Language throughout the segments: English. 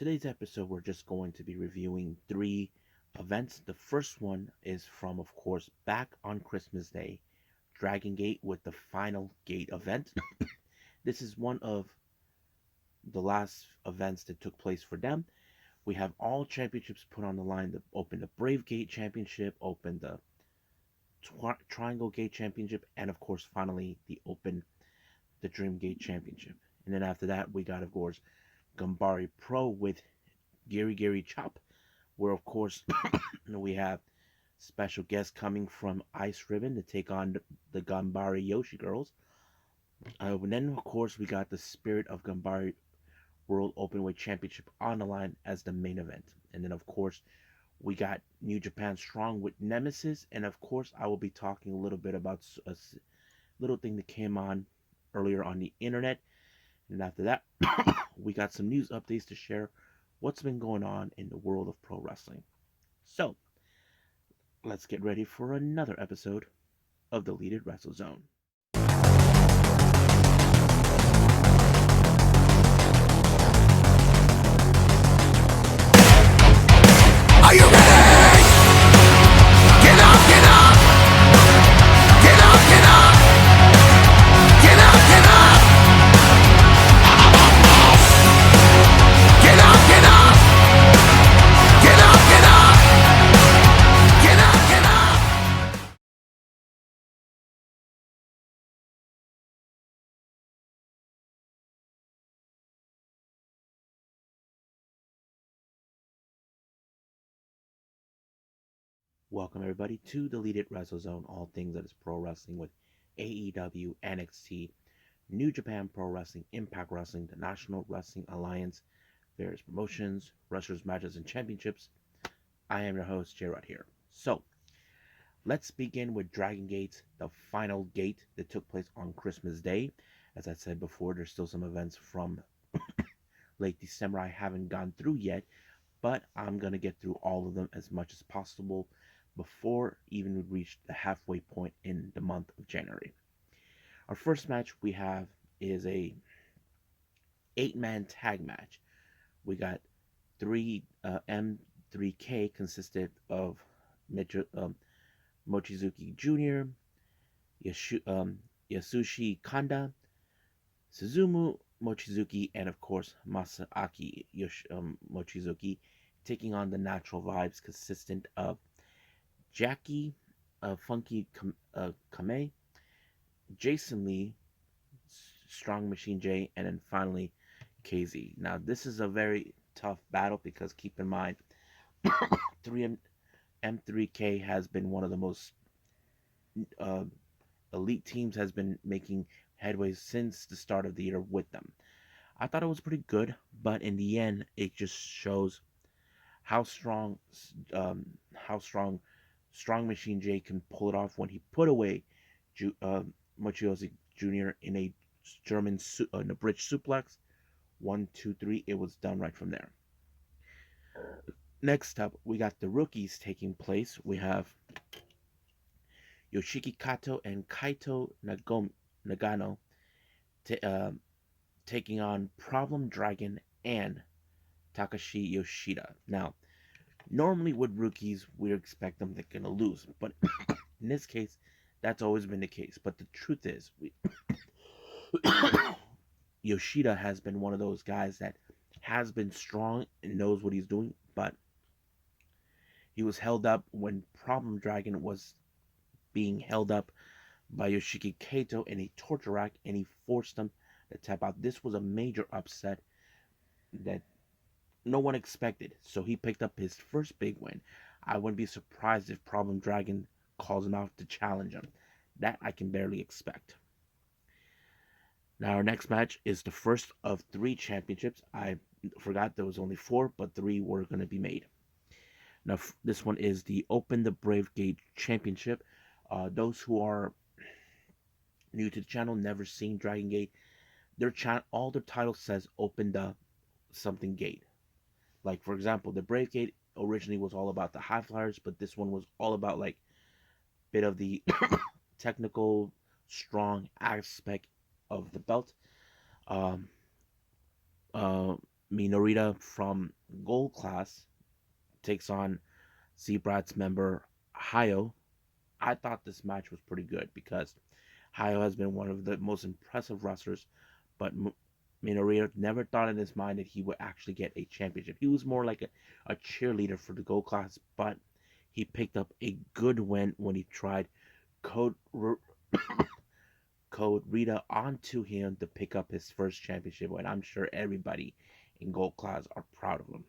today's episode, we're just going to be reviewing three events. The first one is from, of course, back on Christmas Day, Dragon Gate with the Final Gate event. This is one of the last events that took place for them. We have all championships put on the line. The Open the Brave Gate Championship, Open the Triangle Gate Championship, and of course, finally, the Open the Dream Gate Championship. And then after that, we got, of course, Ganbare Pro with Giri Giri Chop, where of course we have special guests coming from Ice Ribbon to take on the Ganbare Yoshi girls. And then of course we got the Spirit of Ganbare World Openweight Championship on the line as the main event. And then of course we got New Japan Strong with Nemesis, and of course I will be talking a little bit about a little thing that came on earlier on the internet. And after that, we got some news updates to share what's been going on in the world of pro wrestling. So, let's get ready for another episode of Deleted Wrestle Zone. Are you ready? Get up, get up! Get up, get up! Get up, get up! Get up, get up! Get up, get up! Get up, get up! Welcome everybody to Deleted Wrestle Zone, all things that is pro wrestling with AEW, NXT, New Japan Pro Wrestling, Impact Wrestling, the National Wrestling Alliance, various promotions, wrestlers, matches, and championships. I am your host, J-Rod here. So, let's begin with Dragon Gate, the final gate that took place on Christmas Day. As I said before, there's still some events from late December I haven't gone through yet, but I'm going to get through all of them as much as possible before even we reach the halfway point in the month of January. Our first match we have is a 8-man tag match. We got three M3K consisted of Mochizuki Jr., Yasushi Kanda, Suzumu Mochizuki, and of course Masaaki Mochizuki, taking on the Natural Vibes consistent of Jackie Funky Kame, Jason Lee, Strong Machine J, and then finally KZ. Now this is a very tough battle because keep in mind 3M3K has been one of the most elite teams, has been making headway since the start of the year with them. I thought it was pretty good, but in the end, it just shows how strong Strong Machine J can pull it off when he put away Mochizuki Jr. in a German in a bridge suplex. 1, 2, 3. It was done right from there. Next up, we got the rookies taking place. We have Yoshiki Kato and Kaito Nagano taking on Problem Dragon and Takashi Yoshida. Now, normally with rookies, we expect them they're going to lose, but in this case, that's always been the case. But the truth is, Yoshida has been one of those guys that has been strong and knows what he's doing, but he was held up when Problem Dragon was being held up by Yoshiki Kato in a torture rack, and he forced him to tap out. This was a major upset that no one expected, so he picked up his first big win. I wouldn't be surprised if Problem Dragon calls him out to challenge him. That I can barely expect. Now our next match is the first of 3 championships. I forgot there was only 4, but 3 were going to be made. Now this one is the Open the Brave Gate Championship. Those who are new to the channel, never seen Dragon Gate, all their title says Open the something gate. Like for example, the Brave Gate originally was all about the high flyers, but this one was all about like bit of the technical strong aspect of the belt. Um, uh, Minorita from Gold Class takes on Zebrat's member Hayo. I thought this match was pretty good because Hayo has been one of the most impressive wrestlers, but Minoria never thought in his mind that he would actually get a championship. He was more like a cheerleader for the Gold Class, but he picked up a good win when he tried Code Code Rita onto him to pick up his first championship, and I'm sure everybody in Gold Class are proud of him.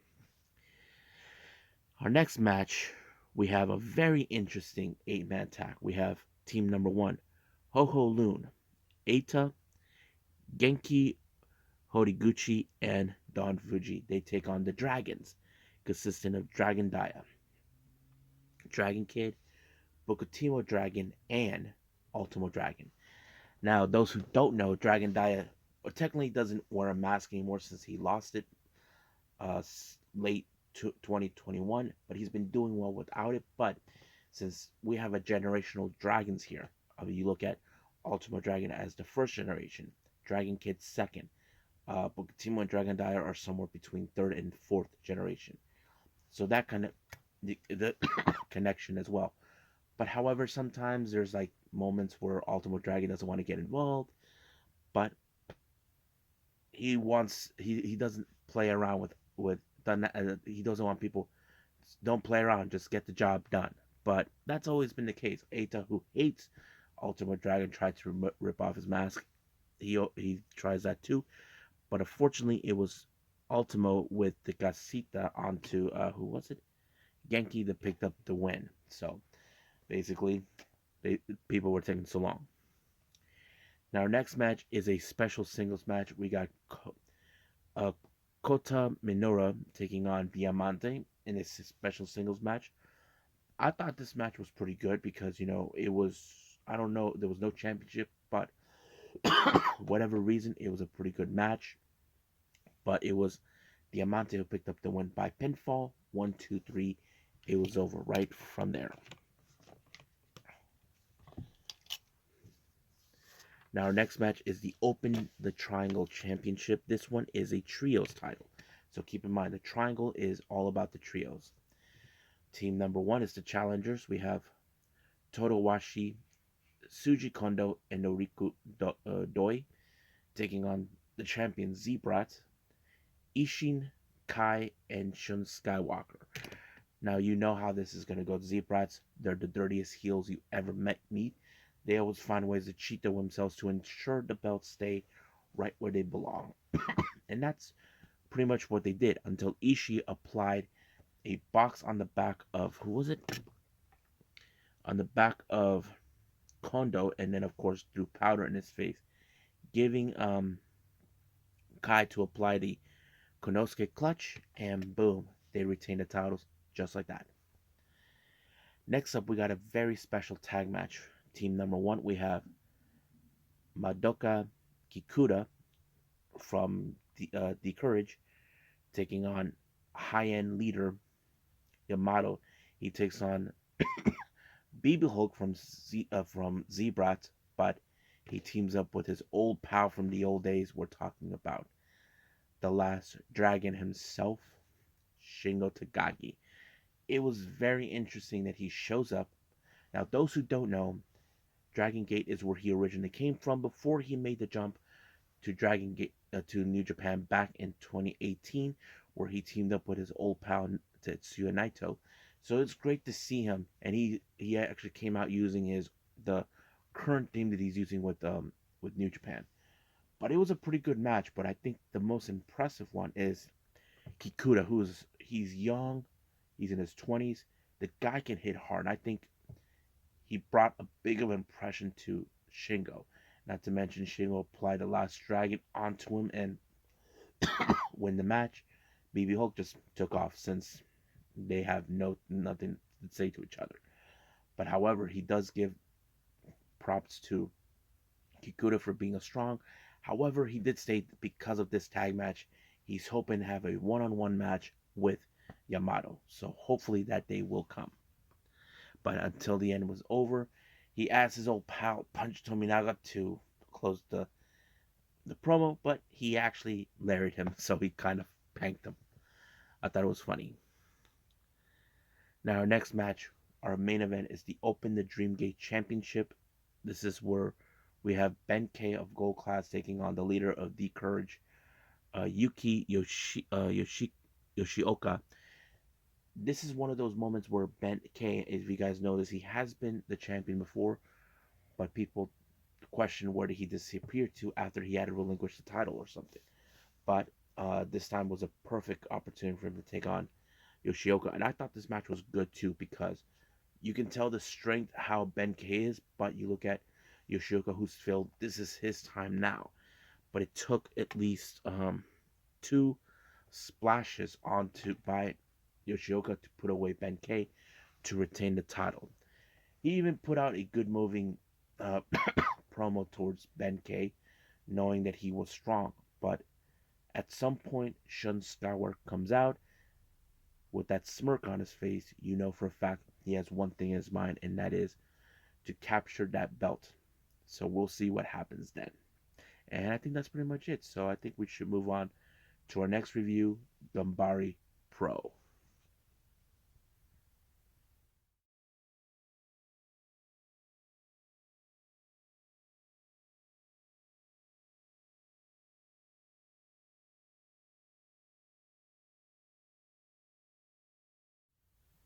Our next match, we have a very interesting 8-man tag. We have team number 1, Ho Ho Loon, Eita, Genki Horiguchi, and Don Fuji. They take on the Dragons, consisting of Dragon Dia, Dragon Kid, Bukutimo Dragon, and Ultimo Dragon. Now, those who don't know, Dragon Dia technically doesn't wear a mask anymore since he lost it late 2021, but he's been doing well without it. But since we have a generational dragons here, you look at Ultimo Dragon as the first generation, Dragon Kid second, Bukutimo and Dragon Dia are somewhere between third and fourth generation. So that kind of the connection as well. But however, sometimes there's like moments where Ultimo Dragon doesn't want to get involved, but he doesn't play around with he doesn't want people don't play around, just get the job done. But that's always been the case. Eita, who hates Ultimo Dragon, tried to rip off his mask. He tries that too, but unfortunately, it was Ultimo with the Gasita onto who was it? Genki that picked up the win. So basically, people were taking so long. Now, our next match is a special singles match. We got uh, Kota Minoura taking on Diamante in a special singles match. I thought this match was pretty good because, it was, I don't know, there was no championship, but whatever reason, it was a pretty good match. But it was Diamante who picked up the win by pinfall. 1, 2, 3. It was over right from there. Now, our next match is the the Triangle Championship. This one is a trios title. So keep in mind, the Triangle is all about the trios. Team number 1 is the challengers. We have Todowashi, Suji Kondo, and Noriku Doi taking on the champion Zebrat, Ishin, Kai, and Shun Skywalker. Now, you know how this is going to go. Zebrats, they're the dirtiest heels you ever meet. They always find ways to cheat themselves to ensure the belts stay right where they belong. And that's pretty much what they did until Ishii applied a box on the back of, who was it? On the back of Kondo, and then, of course, threw powder in his face, giving Kai to apply the Konosuke clutch, and boom, they retained the titles just like that. Next up, we got a very special tag match. Team number 1, we have Madoka Kikuta from the Courage taking on high-end leader Yamato. He takes on BB Hulk from Zebrat, but he teams up with his old pal from the old days. We're talking about the last dragon himself, Shingo Takagi. It was very interesting that he shows up. Now, those who don't know, Dragon Gate is where he originally came from before he made the jump to Dragon Gate to New Japan back in 2018, where he teamed up with his old pal Tetsuya Naito. So it's great to see him, and he actually came out using the current theme that he's using with New Japan. But it was a pretty good match. But I think the most impressive one is Kikuta, he's young, he's in his 20s. The guy can hit hard. I think he brought a big of an impression to Shingo. Not to mention Shingo applied the last dragon onto him and win the match. BB Hulk just took off since they have nothing to say to each other. But however, he does give props to Kikuta for being a strong. However, he did state because of this tag match, he's hoping to have a one-on-one match with Yamato. So hopefully that day will come. But until the end was over, he asked his old pal Punch Tominaga to close the promo, but he actually lariated him, so he kind of tanked him. I thought it was funny. Now, our next match, our main event, is the Open the Dreamgate Championship. This is where we have Ben K of Gold Class taking on the leader of The Courage, Yoshioka. This is one of those moments where Ben K, if you guys notice, he has been the champion before, but people question where did he disappear to after he had to relinquish the title or something. But this time was a perfect opportunity for him to take on Yoshioka, and I thought this match was good too because you can tell the strength how Ben K is, but you look at Yoshioka, who's filled. This is his time now, but it took at least two splashes onto by Yoshioka to put away Ben K to retain the title. He even put out a good moving promo towards Ben K, knowing that he was strong. But at some point, Shun Skyward comes out with that smirk on his face. You know for a fact he has one thing in his mind, and that is to capture that belt. So we'll see what happens then. And I think that's pretty much it. So I think we should move on to our next review, Ganbare Pro.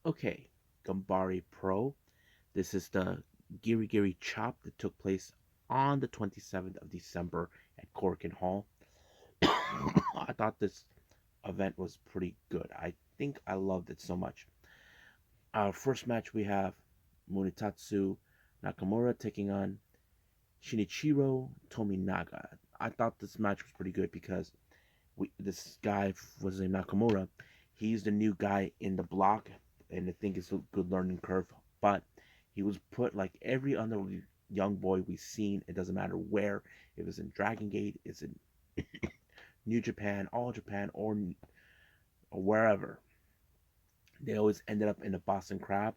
Okay, Ganbare Pro. This is the Giri Giri Chop that took place on the 27th of December at Corkin Hall. I thought this event was pretty good. I think I loved it so much. Our first match we have Munitatsu Nakamura taking on Shinichiro Tominaga. I thought this match was pretty good because this guy was named Nakamura. He's the new guy in the block, and I think it's a good learning curve. But he was put like every other young boy we've seen. It doesn't matter where. It was in Dragon Gate, it's in New Japan, All Japan, or wherever. They always ended up in the Boston Crab,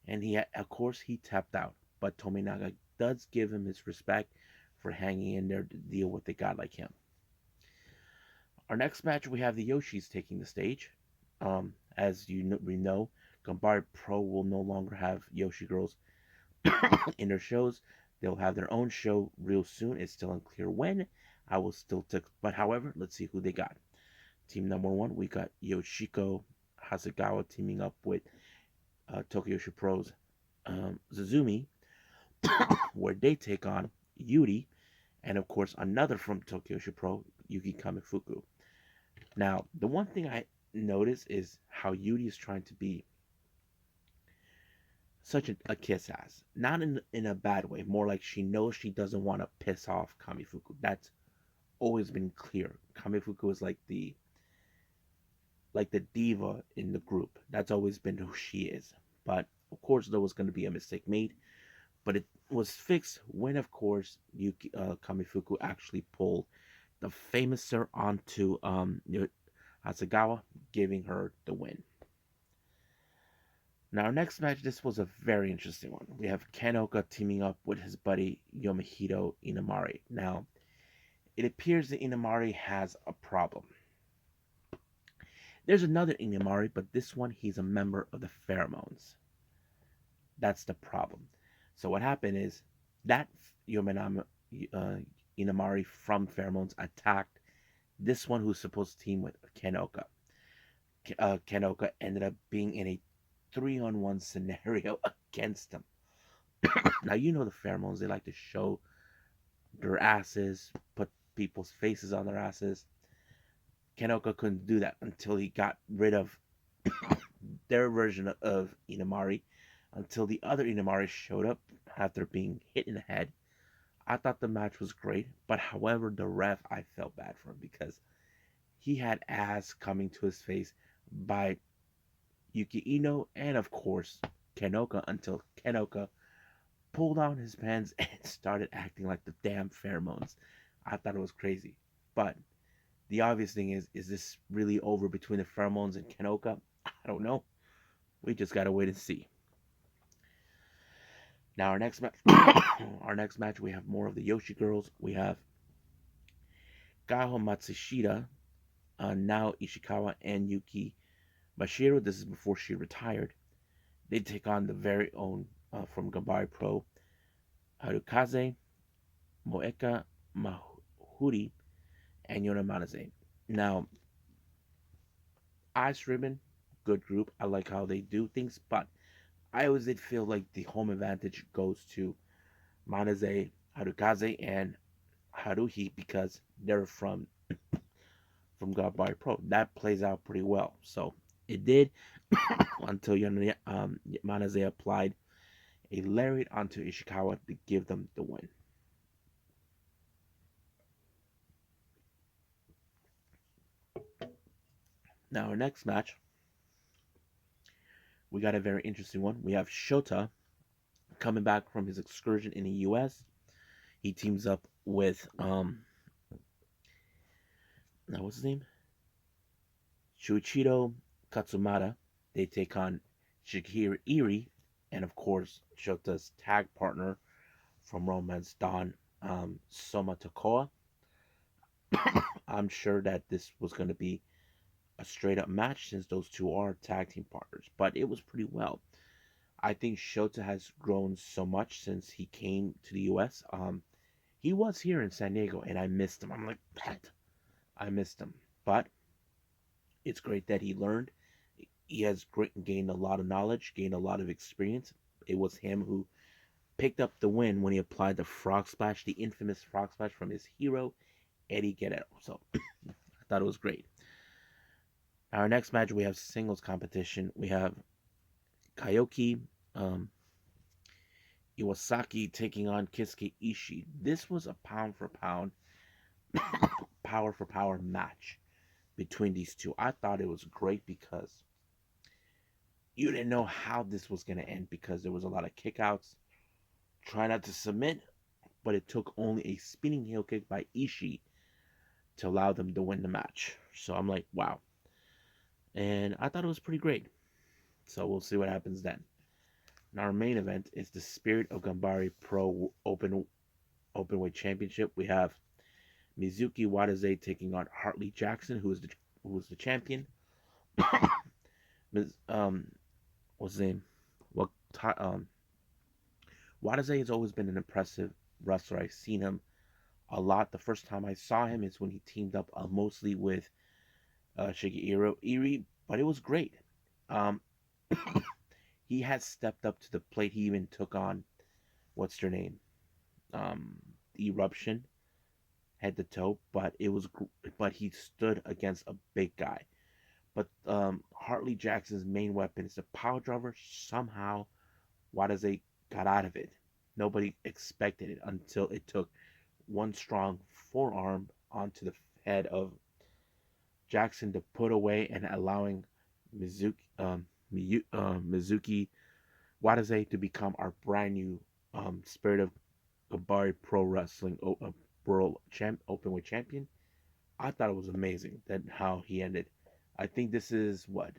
and of course, he tapped out. But Tominaga does give him his respect for hanging in there to deal with a guy like him. Our next match, we have the Yoshis taking the stage. As we know, Ganbare Pro will no longer have Yoshi girls in their shows. They'll have their own show real soon. It's still unclear when. I will still take, but however, let's see who they got. Team number one, we got Yoshiko Hasegawa teaming up with Tokyo Pro's Zuzumi, where they take on Yuri, and of course another from Tokyo Pro, Yuki Kamifuku. Now, the one thing I notice is how Yuri is trying to be such a kiss ass. Not in a bad way, more like she knows she doesn't want to piss off Kamifuku. That's always been clear. Kamifuku is like the diva in the group. That's always been who she is. But of course there was going to be a mistake made, but it was fixed when of course Kamifuku actually pulled the famous sir onto Hasegawa, giving her the win. Now, our next match, this was a very interesting one. We have Ken Oka teaming up with his buddy Yomihito Inamari. Now, it appears that Inamari has a problem. There's another Inamari, but this one, he's a member of the Pheromones. That's the problem. So what happened is that Inamari from Pheromones attacked this one who's supposed to team with Ken Oka. Ken Oka ended up being in a 3-on-1 scenario against him. Now, you know the Pheromones, they like to show their asses, put people's faces on their asses. Ken Oka couldn't do that until he got rid of their version of Inamari, until the other Inamari showed up after being hit in the head. I thought the match was great, but however, the ref, I felt bad for him because he had ass coming to his face by Yuki Ino and of course Ken Oka, until Ken Oka pulled down his pants and started acting like the damn Pheromones. I thought it was crazy. But the obvious thing is this really over between the Pheromones and Ken Oka? I don't know. We just gotta wait and see. Now our next match, our next match, we have more of the Yoshi girls. We have Gaho Matsushita Now Ishikawa and Yuki Mashiro, this is before she retired, they take on the very own from Ganbare Pro, Harukaze, Moeka Mahuri, and Yona Manaze. Now, Ice Ribbon, good group. I like how they do things, but I always did feel like the home advantage goes to Manaze, Harukaze, and Haruhi because they're from Ganbare Pro. That plays out pretty well. So it did until Manaze applied a lariat onto Ishikawa to give them the win. Now, our next match, we got a very interesting one. We have Shota coming back from his excursion in the U.S. He teams up with now what's his name? Shuichiro Katsumata. They take on Shigehiro Iri, and of course Shota's tag partner from Romance Dawn, Soma Tokoa. I'm sure that this was going to be a straight up match since those two are tag team partners, but it was pretty well. I think Shota has grown so much since he came to the US. He was here in San Diego and I missed him. I'm like, Pat, I missed him. But it's great that he learned. He has gained a lot of knowledge, gained a lot of experience. It was him who picked up the win when he applied the frog splash, the infamous frog splash from his hero, Eddie Guerrero. So I thought it was great. Our next match, we have singles competition. We have Kaioki um, Iwasaki taking on Kisuke Ishii. This was a pound for pound, power for power match between these two. I thought it was great because you didn't know how this was going to end because there was a lot of kickouts. Try not to submit, but it took only a spinning heel kick by Ishii to allow them to win the match. So I'm like, wow. And I thought it was pretty great. So we'll see what happens then. And our main event is the Spirit of Ganbare Pro Openweight Championship. We have Mizuki Wadaze taking on Hartley Jackson, who was the champion. What's his name? Well, Wadaze has always been an impressive wrestler. I've seen him a lot. The first time I saw him is when he teamed up mostly with Shigehiro Iri, but it was great. Um, he has stepped up to the plate. He even took on what's their name, um, Eruption, head to toe. But he stood against a big guy. But Hartley Jackson's main weapon is a power driver. Somehow, Wadaze got out of it. Nobody expected it until it took one strong forearm onto the head of Jackson to put away and allowing Mizuki Wadaze to become our brand new Spirit of Ganbare Pro Wrestling World Openweight Champion. I thought it was amazing that how he ended. I think this is what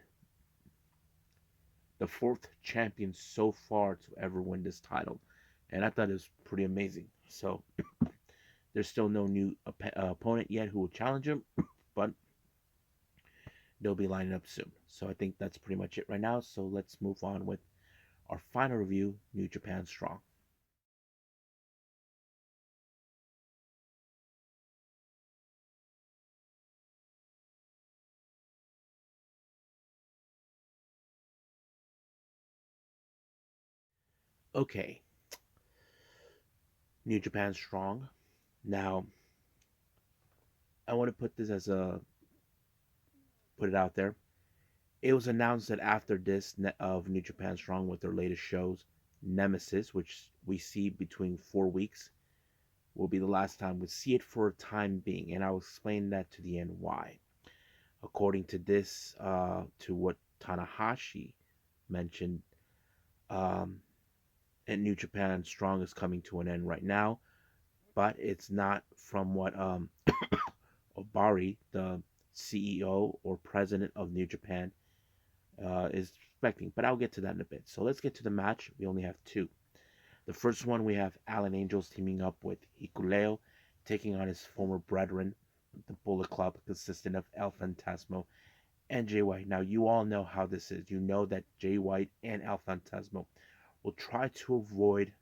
the fourth champion so far to ever win this title, and I thought it was pretty amazing. So there's still no new opponent yet who will challenge him, but they'll be lining up soon. So I think that's pretty much it right now. So let's move on with our final review, New Japan Strong. Okay, New Japan Strong. Now, I want to put it out there. It was announced that after this of New Japan Strong with their latest shows, Nemesis, which we see between 4 weeks, will be the last time we see it for a time being, and I'll explain that to the end why. According to this, to what Tanahashi mentioned, um, and New Japan Strong is coming to an end right now, but it's not from what Obari, the CEO or president of New Japan, is expecting. But I'll get to that in a bit. So let's get to the match. We only have two. The first one we have Alan Angels teaming up with Hikuleo, taking on his former brethren, the Bullet Club consisting of El Fantasmo and Jay White. Now, you all know how this is. You know that Jay White and El Fantasmo will try to avoid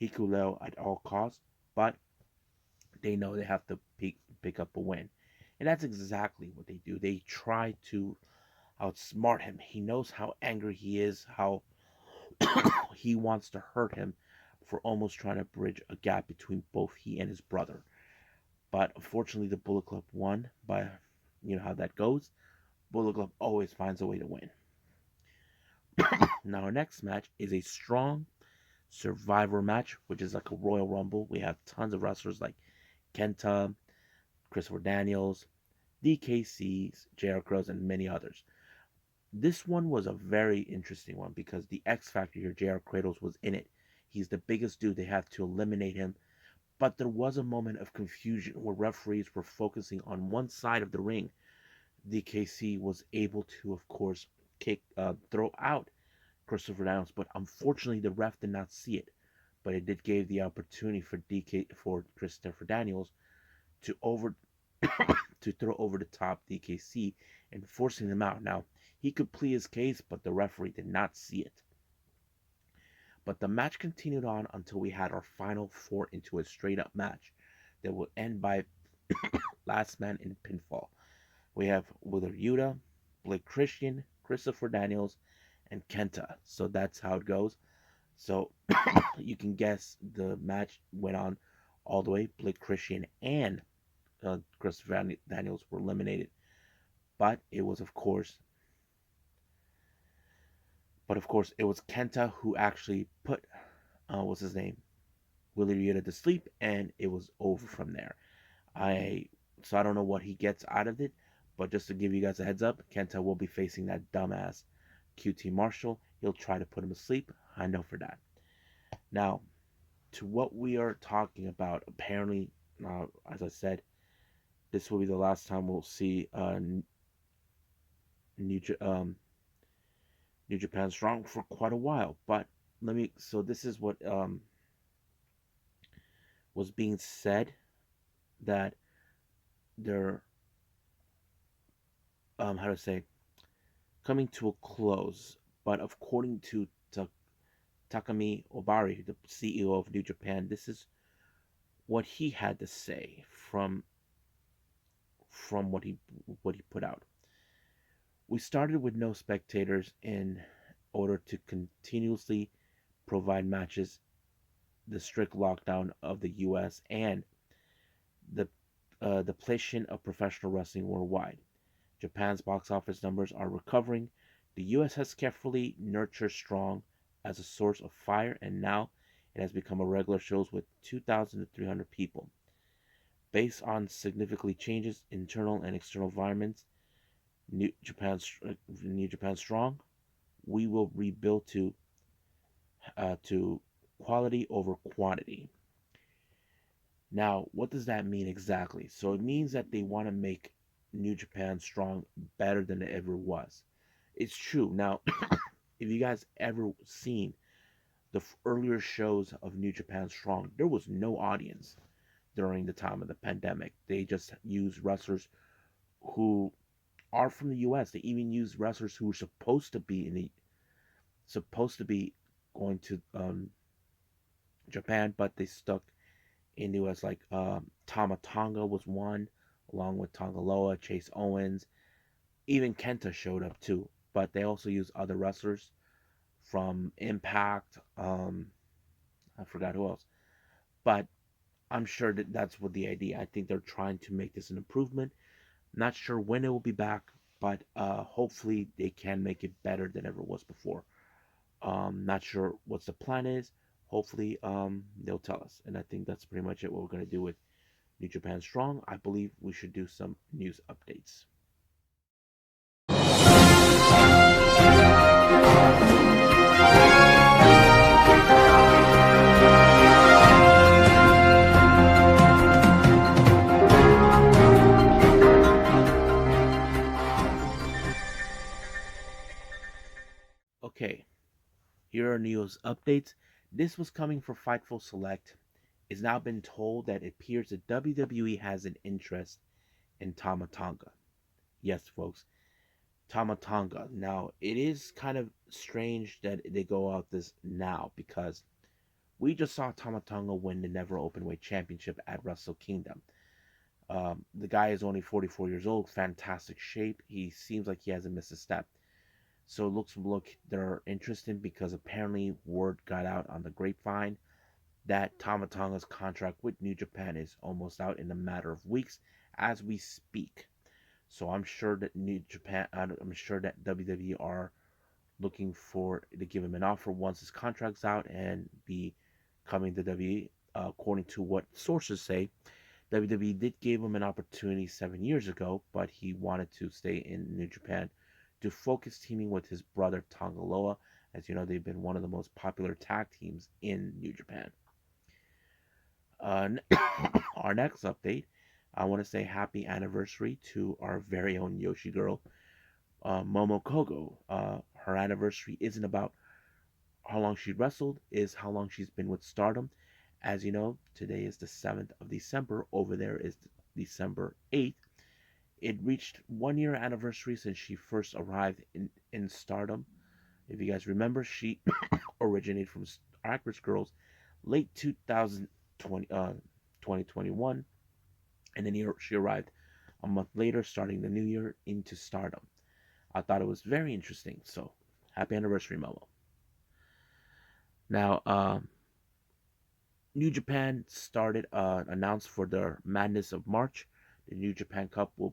Hikuleo at all costs, but they know they have to pick up a win. And that's exactly what they do. They try to outsmart him. He knows how angry he is, how he wants to hurt him for almost trying to bridge a gap between both he and his brother. But unfortunately, the Bullet Club won. But you know how that goes. Bullet Club always finds a way to win. Now, our next match is a strong survivor match, which is like a Royal Rumble. We have tons of wrestlers like Kenta, Christopher Daniels, DKCs, JR Crows, and many others. This one was a very interesting one because the X Factor here, JR Kratos, was in it. He's the biggest dude. They had to eliminate him. But there was a moment of confusion where referees were focusing on one side of the ring. DKC was able to, of course, throw out Christopher Daniels, but unfortunately the ref did not see it. But it did give the opportunity for Christopher Daniels to over to throw over the top DKC and forcing him out. Now he could plead his case, but the referee did not see it. But the match continued on until we had our final four into a straight up match that would end by last man in pinfall. We have Wheeler Yuta, Blake Christian, Christopher Daniels, and Kenta. So that's how it goes. So you can guess the match went on all the way. Blake Christian and Christopher Daniels were eliminated. But it was, of course, it was Kenta who actually put, what's his name, Willie Yuta to sleep, and it was over from there. So I don't know what he gets out of it, but just to give you guys a heads up, Kenta will be facing that dumbass QT Marshall. He'll try to put him asleep. I know for that. Now, to what we are talking about, apparently, as I said, this will be the last time we'll see New Japan Strong for quite a while. But so this is what was being said, that they're how to say, coming to a close. But according to Takami Obari, the CEO of New Japan, this is what he had to say from what he put out. We started with no spectators in order to continuously provide matches, the strict lockdown of the U.S. and the depletion of professional wrestling worldwide. Japan's box office numbers are recovering. The U.S. has carefully nurtured Strong as a source of fire, and now it has become a regular shows with 2,000 to 300 people. Based on significantly changes internal and external environments, New Japan Strong, we will rebuild to quality over quantity. Now, what does that mean exactly? So it means that they want to make New Japan Strong better than it ever was. It's true. Now, if you guys ever seen the earlier shows of New Japan Strong, there was no audience during the time of the pandemic. They just used wrestlers who are from the U.S. They even used wrestlers who were supposed to be going to Japan, but they stuck in the U.S. Like Tama Tonga was one, along with Tongaloa, Chase Owens, even Kenta showed up too. But they also used other wrestlers from Impact. I forgot who else, but I'm sure that that's what the idea. I think they're trying to make this an improvement. Not sure when it will be back, but hopefully they can make it better than ever was before. Not sure what the plan is. Hopefully they'll tell us. And I think that's pretty much it, what we're going to do with New Japan Strong. I believe we should do some news updates. Okay, here are news updates. This was coming from Fightful Select, It's now been told that it appears that WWE has an interest in Tama Tonga. Yes, folks, Tama Tonga. Now, it is kind of strange that they go out this now because we just saw Tama Tonga win the Never Openweight Championship at Wrestle Kingdom. The guy is only 44 years old, fantastic shape. He seems like he hasn't missed a step. So it look they're interested because apparently word got out on the grapevine that Tama Tonga's contract with New Japan is almost out in a matter of weeks as we speak. So I'm sure that I'm sure that WWE are looking for to give him an offer once his contract's out and be coming to WWE. According to what sources say, WWE did give him an opportunity 7 years ago, but he wanted to stay in New Japan to focus teaming with his brother Tonga Loa. As you know, they've been one of the most popular tag teams in New Japan. Uh, our next update, I want to say happy anniversary to our very own Yoshi girl, Momo Kohgo. Her anniversary isn't about how long she wrestled, is how long she's been with Stardom. As you know, today is the 7th of December. Over there is December 8th. It reached 1 year anniversary since she first arrived in Stardom. If you guys remember, she originated from Actress Girls late 2020, 2021, and then she arrived a month later, starting the new year into Stardom. I thought it was very interesting. So, happy anniversary, Momo. Now, New Japan started announced for their Madness of March. The New Japan Cup will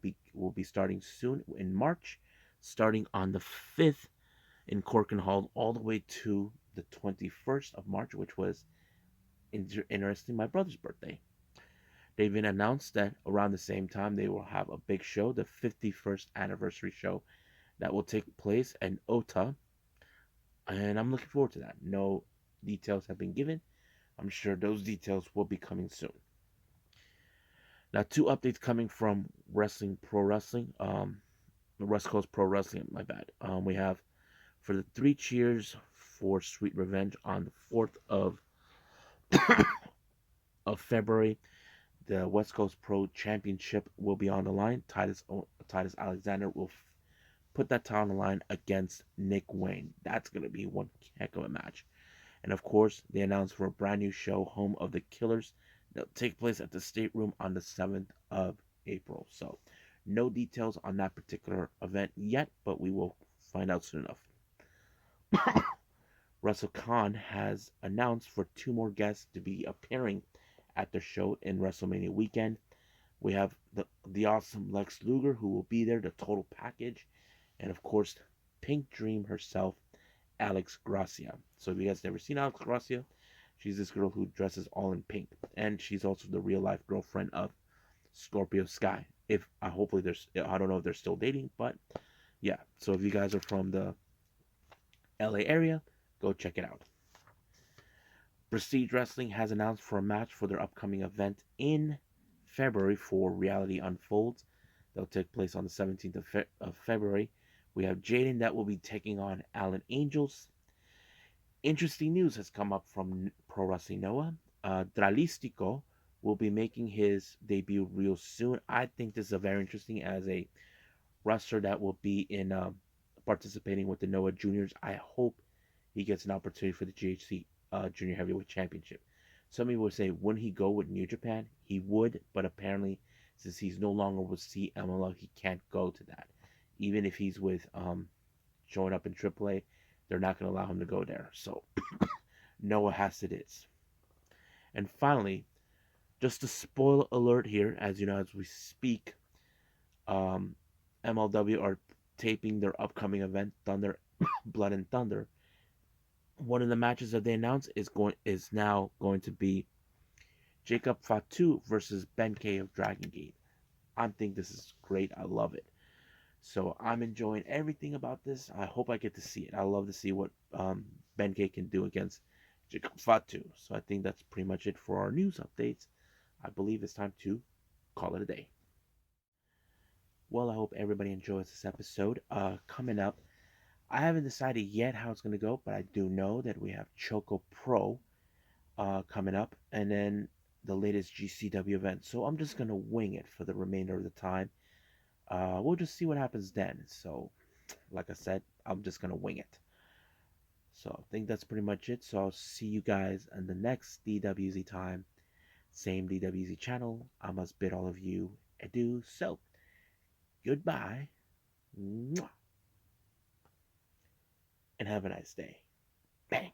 be starting soon in March, starting on the 5th in Cork and Hall all the way to the 21st of March, which was interesting, my brother's birthday. They even announced that around the same time they will have a big show, the 51st anniversary show that will take place in Ota, and I'm looking forward to that. No details have been given. I'm sure those details will be coming soon. Now, two updates coming from Wrestling Pro Wrestling, West Coast Pro Wrestling. My bad. We have for the 3 cheers for Sweet Revenge on the 4th of February. The West Coast Pro Championship will be on the line. Titus Alexander will put that title on the line against Nick Wayne. That's going to be one heck of a match. And of course, they announced for a brand new show, Home of the Killers, that'll take place at the State Room on the 7th of April. So, no details on that particular event yet, but we will find out soon enough. WrestleCon has announced for two more guests to be appearing at their show in WrestleMania weekend. We have the awesome Lex Luger who will be there, the total package, and of course, Pink Dream herself, Alex Gracia. So if you guys never seen Alex Gracia, she's this girl who dresses all in pink, and she's also the real life girlfriend of Scorpio Sky. If hopefully there's, I don't know if they're still dating, but yeah. So if you guys are from the LA area, go check it out. Prestige Wrestling has announced for a match for their upcoming event in February for Reality Unfolds. They'll take place on the 17th of February. We have Jaden that will be taking on Alan Angels. Interesting news has come up from Pro Wrestling Noah. Dralistico will be making his debut real soon. I think this is a very interesting as a wrestler that will be in participating with the Noah Juniors. I hope he gets an opportunity for the GHC Junior Heavyweight Championship. Some people would say, wouldn't he go with New Japan? He would, but apparently, since he's no longer with CMLL, he can't go to that. Even if he's with showing up in AAA, they're not going to allow him to go there. So Noah has it is. And finally, just a spoiler alert here, as you know, as we speak, MLW are taping their upcoming event, Thunder, Blood and Thunder. One of the matches that they announced is now going to be Jacob Fatu versus Ben K of Dragon Gate. I think this is great. I love it. So I'm enjoying everything about this. I hope I get to see it. I love to see what Ben K can do against Jacob Fatu. So I think that's pretty much it for our news updates. I believe it's time to call it a day. Well, I hope everybody enjoys this episode. Coming up, I haven't decided yet how it's going to go, but I do know that we have Choco Pro coming up. And then the latest GCW event. So I'm just gonna wing it for the remainder of the time. We'll just see what happens then. So, like I said, I'm just gonna wing it. So I think that's pretty much it. So I'll see you guys in the next DWZ time. Same DWZ channel. I must bid all of you adieu. So, goodbye. Mwah, and have a nice day. Bang.